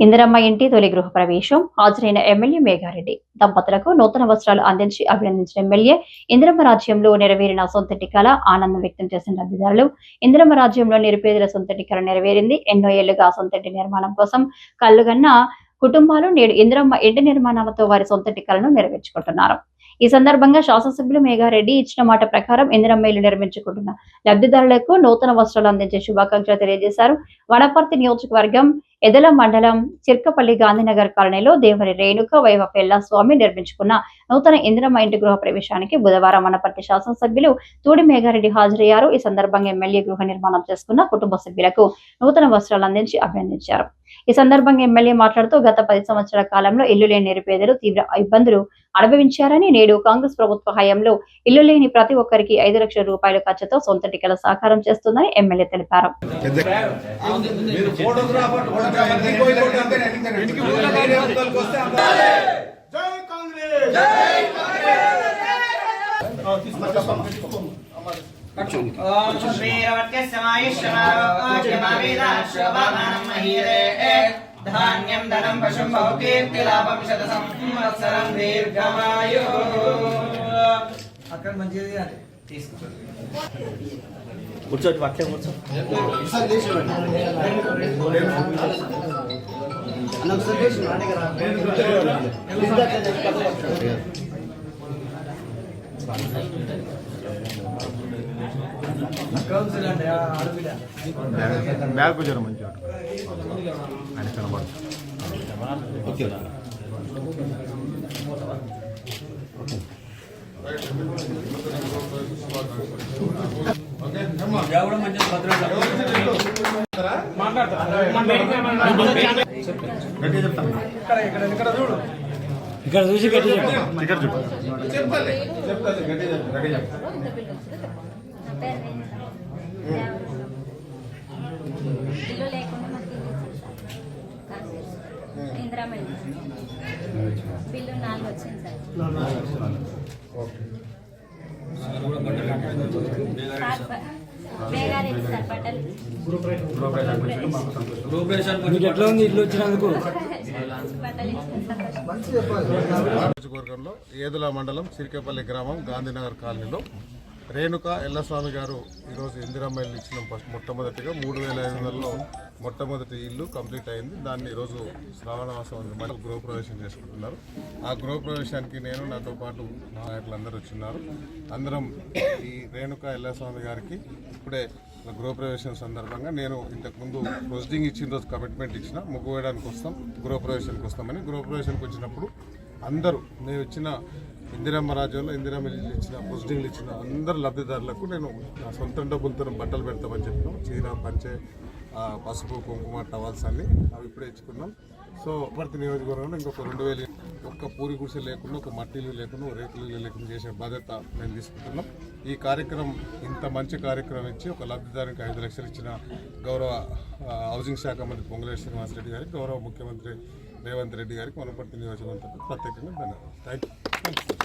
ఇందిరమ్మ ఇంటి తొలి గృహ ప్రవేశం హాజరైన ఎమ్మెల్యే మేఘారెడ్డి దంపతులకు నూతన వస్త్రాలు అందించి అభినందించిన ఎమ్మెల్యే ఇందిరమ్మ రాజ్యంలో నెరవేరిన సొంతటి కళ ఆనందం వ్యక్తం చేసిన లబ్ధిదారులు. ఇందిరమ్మ రాజ్యంలో నిరుపేదల సొంతటి కళ నెరవేరింది. ఎన్నో ఏళ్లుగా సొంతటి నిర్మాణం కోసం కళ్ళుగన్న కుటుంబాలు నేడు ఇందిరమ్మ ఇంటి నిర్మాణాలతో వారి సొంతటి కళను నెరవేర్చుకుంటున్నారు. ఈ సందర్భంగా శాసనసభ్యులు మేఘారెడ్డి ఇచ్చిన మాట ప్రకారం ఇందిరమ్మ ఇల్లు నిర్మించుకుంటున్న లబ్ధిదారులకు నూతన వస్త్రాలు అందించే శుభాకాంక్షలు తెలియజేశారు. వనపర్తి నియోజకవర్గం ఎదల మండలం చిర్కపల్లి గాంధీనగర్ కాలనీలో దేవరి రేణుక వైవ స్వామి నిర్మించుకున్న నూతన ఇందిరమ్మ ఇంటి గృహ ప్రవేశానికి బుధవారం వనపర్తి శాసనసభ్యులు తూడి మేఘారెడ్డి హాజరయ్యారు. ఈ సందర్భంగా ఎమ్మెల్యే గృహ నిర్మాణం చేసుకున్న కుటుంబ సభ్యులకు నూతన వస్త్రాలు అందించి అభినందించారు. ఈ సందర్భంగా ఎమ్మెల్యే మాట్లాడుతూ గత 10 సంవత్సరాల కాలంలో ఇల్లు లేని నిరుపేదలు తీవ్ర ఇబ్బందులు అనుభవించారని, నేడు కాంగ్రెస్ ప్రభుత్వ హయాంలో ఇల్లు లేని ప్రతి ఒక్కరికి 5 లక్షల రూపాయల ఖర్చుతో సొంత టికెల సాకారం చేస్తుందని ఎమ్మెల్యే తెలిపారు. ధాన్యం ధనం పశుం బహుకీర్తిలాభం శత సంవత్సరం దీర్ఘమాయు. అక్కడ మంచిది అంటే తీసుకుంటారు. కూర్చోటి అట్లే కూర్చో. బ్యాగ్ కూర్చోరు మంచిగా ఆయన కనబడు. ఇక్కడ చూసి గట్టి చెప్పాలి. ఇల్లు లేకుండా మాకు ఇందిరమ్మ బిల్లు 4 వచ్చింది సార్. మేఘారెడ్డి సార్ బట్టలు ఎట్లా ఉంది ఇల్లు వచ్చినందుకు. నియోజకవర్గంలో ఏదుల మండలం చిరికేపల్లి గ్రామం గాంధీనగర్ కాలనీలో రేణుక ఎల్లస్వామి గారు ఈరోజు ఇందిరమ్మ ఇల్లు ఇచ్చిన మొట్టమొదటిగా 3500లో మొట్టమొదటి ఇల్లు కంప్లీట్ అయింది. దాన్ని ఈరోజు శ్రావణమాసం గృహప్రవేశం చేసుకుంటున్నారు. ఆ గృహప్రవేశానికి నేను, నాతో పాటు నాయకులందరూ వచ్చిన్నారు. అందరం ఈ రేణుక ఎల్లస్వామి గారికి ఇప్పుడే గృహప్రవేశం సందర్భంగా నేను ఇంతకుముందు ప్రొసీడింగ్ ఇచ్చిన రోజు కమిట్మెంట్ ఇచ్చిన ముగ్గు వేయడానికి వస్తాం, గృహప్రవేశానికి వస్తామని. గృహప్రవేశానికి వచ్చినప్పుడు అందరూ మేము ఇచ్చిన ఇందిరమ్మ రాజ్యంలో ఇందిరమ్మ ఇచ్చిన ప్రొసీడింగ్లు ఇచ్చిన అందరు లబ్ధిదారులకు నేను నా సొంత డబ్బులతో బట్టలు పెడతామని చెప్పినాం. చీర, పంచె, పసుపు, కుంకుమ, టవల్స్ అన్ని అవి ఇప్పుడే ఇచ్చుకున్నాం. సో వనపర్తి నియోజకవర్గంలో ఇంకొక 2000 ఒక్క పూరి గుడిసె లేకుండా, ఒక మట్టిలు లేకుండా, రేకులు లేకుండా చేసే బాధ్యత మేము తీసుకుంటున్నాం. ఈ కార్యక్రమం ఇంత మంచి కార్యక్రమం ఇచ్చి ఒక లబ్ధిదారునికి 5 లక్షలు ఇచ్చిన గౌరవ హౌసింగ్ శాఖ మంత్రి పొంగులేటి శ్రీనివాసరెడ్డి గారికి, గౌరవ ముఖ్యమంత్రి రేవంత్ రెడ్డి గారికి వనపర్తి నియోజకవర్గం ప్రత్యేకంగా ధన్యవాదాలు. Thank you.